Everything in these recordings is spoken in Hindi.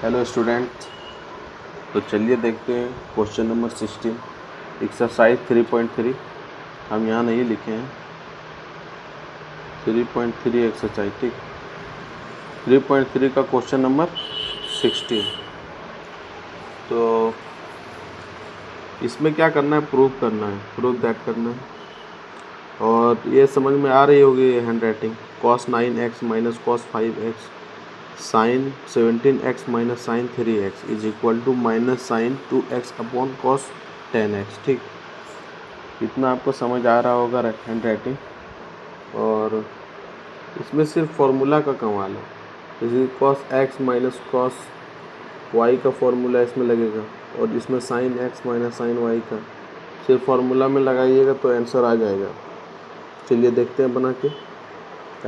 Hello student. तो चलिए देखते हैं क्वेश्चन नंबर 16 एक्सरसाइज 3.3। हम यहाँ नहीं लिखे हैं 3.3 एक्सरसाइज, ठीक। 3.3 का क्वेश्चन नंबर 16। तो इसमें क्या करना है, प्रूव करना है, प्रूव दैट करना है। और ये समझ में आ रही होगी handwriting. cos 9x minus cos 5x sine 17x minus sine 3x is equal to minus sine 2x upon cos 10x, ठीक। इतना आपको समझ आ रहा होगा हैंड राइटिंग। और इसमें सिर्फ फॉर्मूला का कमाल है। जैसे cos x minus cos y का फॉर्मूला इसमें लगेगा और इसमें sine x minus sine y का सिर्फ फार्मूला में लगाइएगा तो आंसर आ जाएगा। चलिए देखते हैं बना के।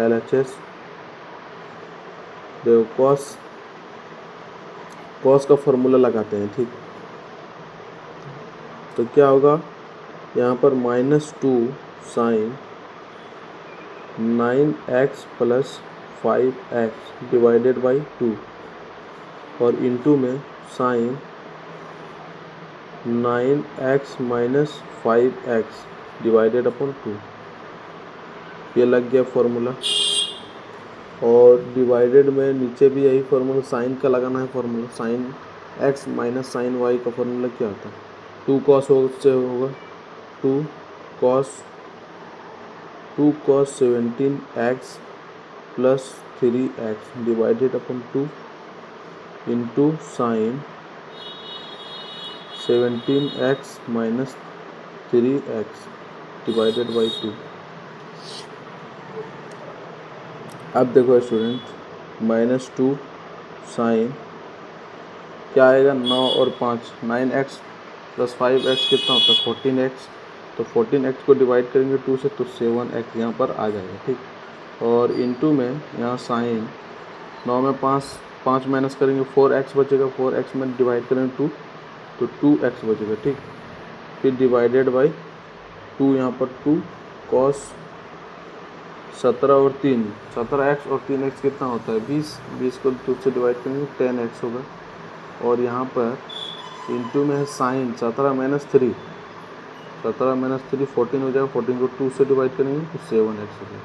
LHS देखो, cos का फॉर्मूला लगाते हैं, ठीक। तो क्या होगा यहाँ पर -2 sign 9x plus 5x divided by 2 और इनटू में sign 9x minus 5x divided upon 2। ये लग गया फॉर्मूला। और डिवाइडेड में नीचे भी यही फॉर्मूला साइन का लगाना है। Formula sine x minus sine y का फॉर्मूला क्या होता है, 2 cos से होगा 2 cos 17x plus 3x divided upon 2 into sign 17x minus 3x divided by 2। अब देखो स्टूडेंट, -2 साइन क्या आएगा 9 और 5 9x प्लस 5x कितना होता है 14x। तो 14x को डिवाइड करेंगे 2 से तो 7x यहाँ पर आ जाएगा, ठीक। और इनटू में यहाँ साइन 9 में 5 माइनस करेंगे 4x बचेगा, 4x में डिवाइड करेंगे 2 तो 2x बचेगा, ठीक। फिर डिवाइडेड बाई 2, यहाँ पर 2 cos 17 और 3 17x और 3x कितना होता है 20 को 2 से डिवाइड करेंगे 10x होगा। और यहाँ पर इंटू में है साइन 17 माइनस 3 14 हो जाएगा। 14 को 2 से डिवाइड करेंगे तो 7x हो जाएगा,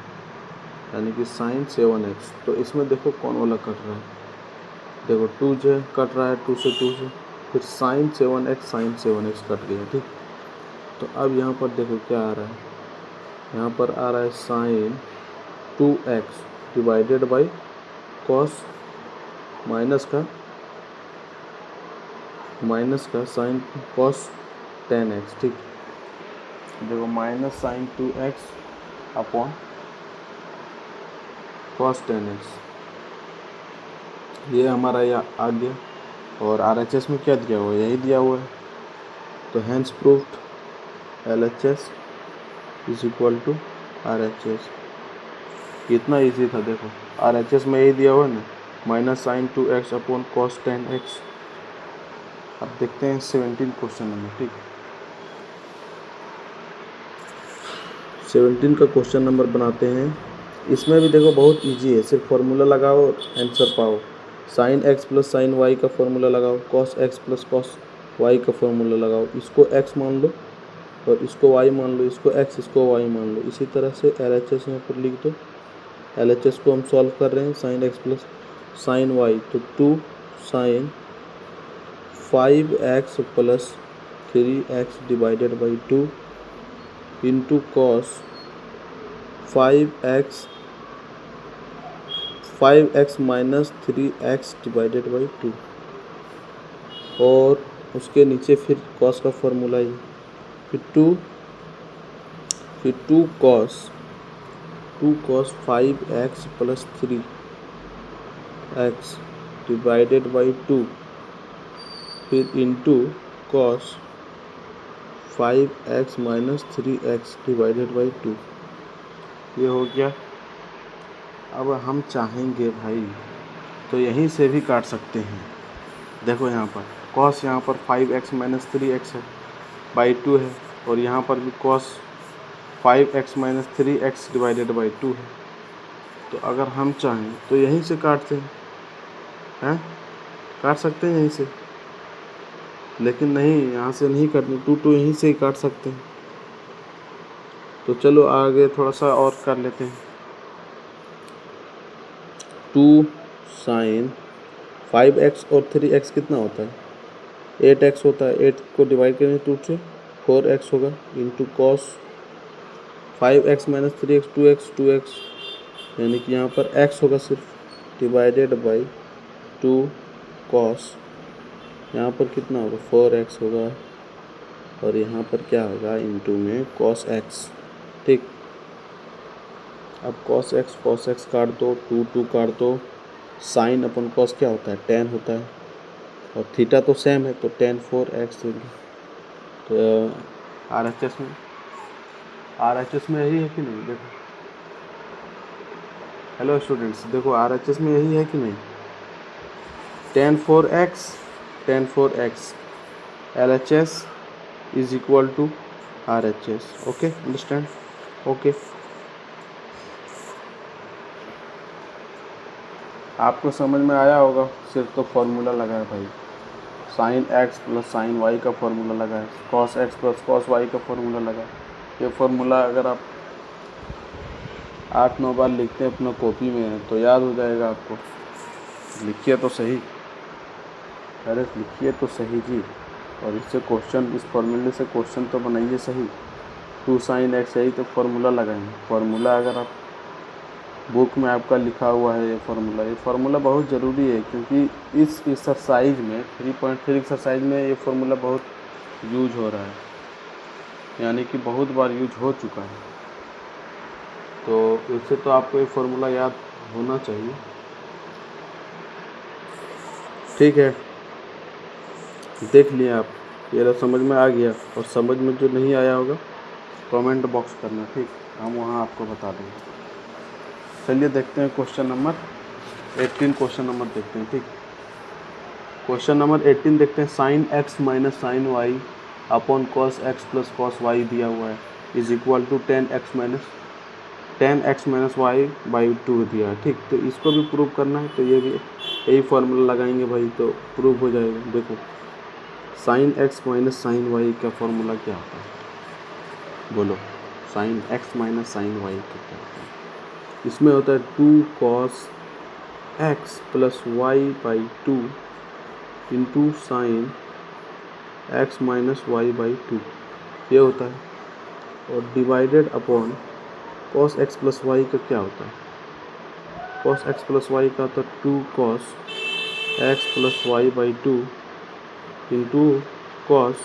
यानी कि साइन 7x। तो इसमें देखो कौन वाला कट रहा है, देखो 2 जो है कट रहा है 2 से फिर साइन 7x कट गया, ठीक। तो अब यहाँ पर देखो क्या आ रहा है, यहाँ पर आ रहा है sine 2x divided by cos minus का साइन कॉस 10x, ठीक। देखो minus sine 2x upon cos 10x ये हमारा यहाँ आ गया। और RHS में क्या दिया हुआ है, यही दिया हुआ है। तो hence proved LHS is equal to RHS। कितना इजी था, देखो RHS में यही दिया हुआ है ना, minus sine 2x upon cos 10x। अब देखते हैं 17 क्वेश्चन नंबर, ठीक। 17 का क्वेश्चन नंबर बनाते हैं। इसमें भी देखो बहुत इजी है, सिर्फ फार्मूला लगाओ आंसर पाओ। Sine x plus sine y का फॉर्मूला लगाओ, cos x plus cos y का फॉर्मूला लगाओ। इसको x मान लो और इसको y मान लो, इसको x इसको y मान लो। इसी तरह से LHS यहाँ पर लिख दो। LHS को हम सॉल्व कर रहे हैं, sine x plus sine y तो 2 sine 5x plus 3x divided by 2 into cos 5x minus 3x divided by 2 और उसके नीचे फिर कॉस का फॉर्मूला ही, फिर 2 cos 5x plus 3x divided by 2 फिर into cos 5x minus 3x divided by 2। ये हो गया। अब हम चाहेंगे भाई तो यहीं से भी काट सकते हैं। देखो यहाँ पर कॉस यहाँ पर 5x माइनस 3x है बाई 2 है और यहाँ पर भी cos 5x minus 3x divided by 2 है। तो अगर हम चाहें तो यहीं से काटते हैं। काट सकते हैं यहीं से, लेकिन नहीं, यहाँ से नहीं काटनी, 2 यहीं से ही काट सकते हैं। तो चलो आगे थोड़ा सा और कर लेते हैं। 2 साइन 5x और 3x कितना होता है? 8x होता है। 8 को डिवाइड करेंगे 2 से, 4x होगा, into cos 5x minus 3x 2x, यानी कि यहाँ पर x होगा सिर्फ, डिवाइडेड बाई 2 कॉस, यहाँ पर कितना होगा 4x होगा, और यहाँ पर क्या होगा इंटू में कॉस x। ठीक, अब कॉस x काट दो, 2 काट दो, साइन अपन कॉस क्या होता है? tan होता है, और थीटा तो सेम है, तो tan 4x देंगे। तो RHS में यही है कि नहीं? देखो, हेलो स्टूडेंट्स, देखो RHS में यही है कि नहीं? tan 4x LHS is equal to RHS। Okay, understand? Okay, आपको समझ में आया होगा। सिर्फ तो फॉर्मूला लगा है भाई, sine x plus sine y का फॉर्मूला लगा है, cos x plus cos y का फॉर्मूला लगा है। ये फॉर्मूला अगर आप 8-9 बार लिखते हैं अपना कॉपी में तो याद हो जाएगा आपको। लिखिए तो सही, अरे लिखिए तो सही जी, और इससे क्वेश्चन, इस फॉर्मूले से क्वेश्चन तो बनाइए सही। 2 साइन x, यही तो फॉर्मूला लगाएंगे। फॉर्मूला अगर आप बुक में आपका लिखा हुआ है, ये फार्मूला बहुत ज़रूरी है, क्योंकि इस एक्सरसाइज में 3.3 एक्सरसाइज में ये फार्मूला बहुत यूज हो रहा है, यानी कि बहुत बार यूज हो चुका है। तो इससे तो आपको ये फार्मूला याद होना चाहिए। ठीक है, देख लिया आप, ये समझ में आ गया, और समझ में जो नहीं आया होगा कमेंट बॉक्स करना, ठीक, हम वहाँ आपको बता देंगे। चलिए देखते हैं क्वेश्चन नंबर 18, क्वेश्चन नंबर देखते हैं। ठीक, क्वेश्चन नंबर 18 देखते हैं। Sine x minus sine y upon cos x plus cos y दिया हुआ है, is equal to tan x minus y by 2 दिया है। ठीक, तो इसको भी प्रूव करना है, तो ये भी यही फार्मूला लगाएंगे भाई, तो प्रूव हो जाएगा। देखो, sine x minus sine y का फॉर्मूला क्या होता है? बोलो, sine x minus sine y का क्या होता है? इसमें होता है 2 cos x plus y by 2 into sine x minus y by 2, ये होता है, और divided upon cos x plus y का क्या होता है? कॉस x प्लस वाई का होता है 2 cos x plus y by 2 into cos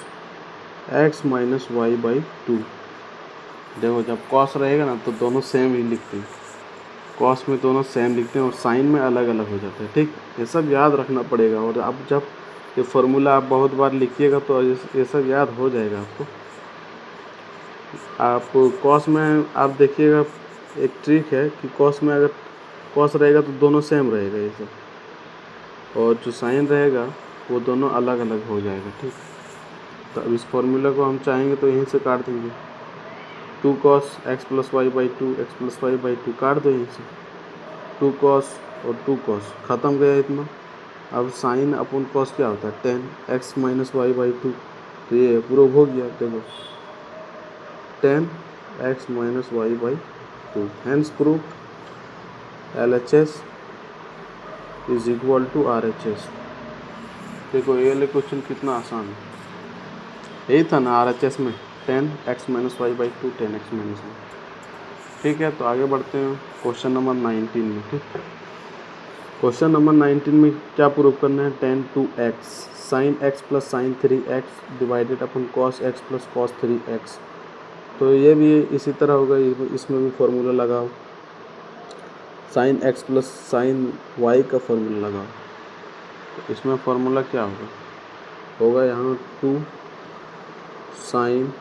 x minus y by 2। देखो, जब कॉस रहेगा ना तो दोनों सेम ही लिखते हैं, कॉस में दोनों सेम लिखते हैं और साइन में अलग अलग हो जाता है। ठीक, ये सब याद रखना पड़ेगा, और अब जब ये फार्मूला आप बहुत बार लिखिएगा तो ये सब याद हो जाएगा आपको। आप कॉस में आप देखिएगा, एक ट्रिक है कि कॉस में अगर कॉस रहेगा तो दोनों सेम रहेगा ये सब, और जो साइन रहेगा वो दोनों अलग अलग हो जाएगा। ठीक, तो अब इस फार्मूला को हम चाहेंगे तो यहीं से काट देंगे, 2 cos x plus y by 2 x plus y by 2 काट दो यहीं से, 2 कॉस और 2 कॉस ख़त्म गया इतना। अब साइन अपन कॉस क्या होता है? Tan x minus y by 2, तो ये प्रूव हो गया। देखो, tan x minus y by 2, hence prove LHS is equal to RHS। देखो, ये वाले क्वेश्चन कितना आसान है, यही था ना RHS में, 10 x minus y by 2, 10 x minus y. ठीक है, तो आगे बढ़ते हैं क्वेश्चन नंबर 19 में। ठीक, क्वेश्चन नंबर 19 में क्या प्रूव करना है? tan 2x sine x plus sine 3x divided upon cos x plus cos 3x। तो ये भी इसी तरह होगा, इसमें भी फार्मूला लगाओ, sine x plus sine y का फार्मूला लगाओ। तो इसमें फार्मूला क्या होगा यहाँ 2 sine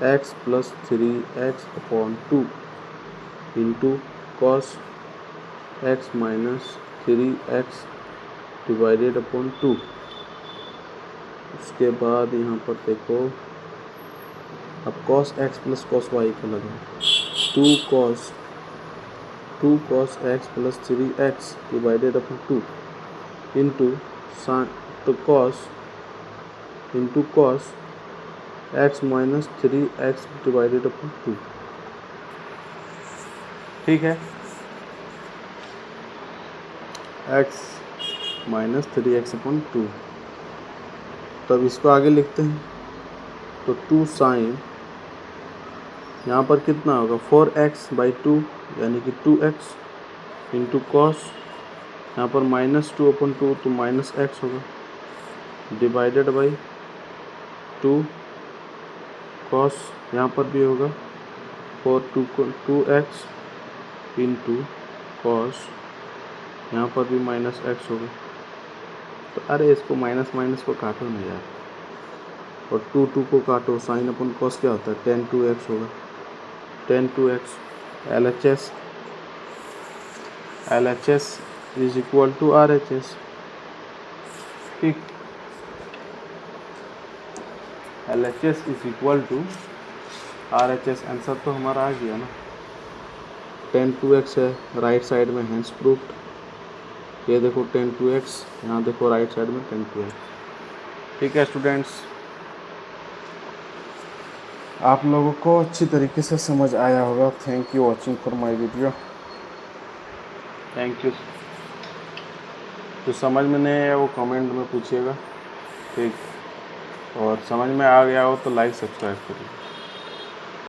x plus 3x upon 2 into cos x minus 3x divided upon 2। उसके बाद यहाँ पर देखो, अब cos x plus cos y का लगाओ, 2 cos x plus 3x divided upon 2 into sine, तो cos into cos x minus 3x divided upon 2। ठीक है, x माइनस 3x अपॉन 2। तब इसको आगे लिखते हैं, तो 2 साइन, यहाँ पर कितना होगा 4x/2 यानी कि 2x इंटू कॉस, यहाँ पर -2 अपॉन 2 तो -x होगा, डिवाइडेड बाई 2 कॉस, यहाँ पर भी होगा 2x इंटू कॉस, यहाँ पर भी -x होगा। तो अरे इसको माइनस माइनस को काटो ना यार, और 2 को काटो, साइन अपन कॉस क्या होता है, tan 2x होगा, tan 2x। LHS is equal to RHS। ठीक, LHS is equal to RHS। Answer तो हमारा आ गया ना, tan 2x है राइट साइड में, हैंस प्रूफ्ड। ये देखो tan 2x, यहाँ देखो राइट साइड में tan 2x। ठीक है स्टूडेंट्स, आप लोगों को अच्छी तरीके से समझ आया होगा। Thank you watching for my video, thank you. जो समझ में नहीं आया वो कमेंट में पूछिएगा, ठीक, और समझ में आ गया हो तो लाइक सब्सक्राइब करिए।